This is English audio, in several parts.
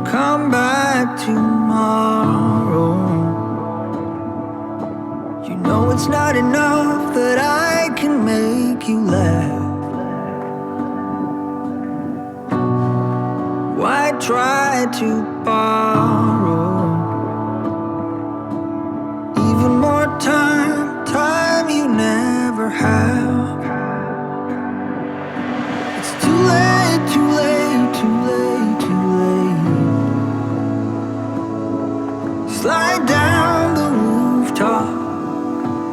come back tomorrow. You know it's not enough that I can make you laugh. Why try to borrow even more time, time you never have? It's too late, too late, too late, too late. Slide down the rooftop,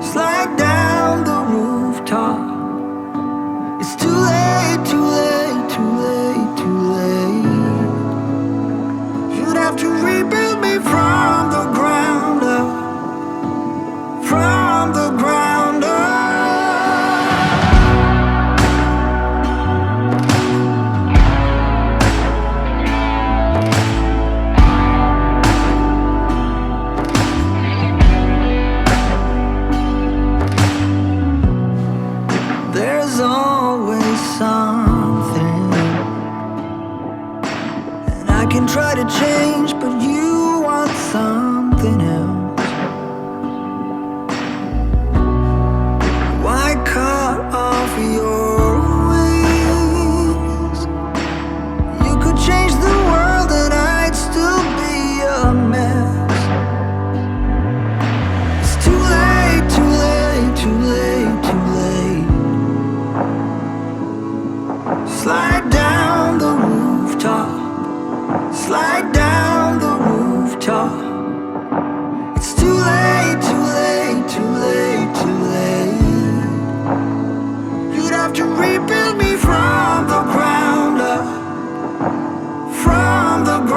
slide down the rooftop. It's too late, too late, too late, too late. You'd have to rebuild me from the ground up, from the ground up. There's always something, and I can try to change, but you want something else. Why cut off your wings? You could change the world and I'd still be a mess. It's too late, too late, too late, too late. Slide down the rooftop, slide down the rooftop. It's too late, too late, too late, too late. You'd have to rebuild me from the ground up, from the ground up.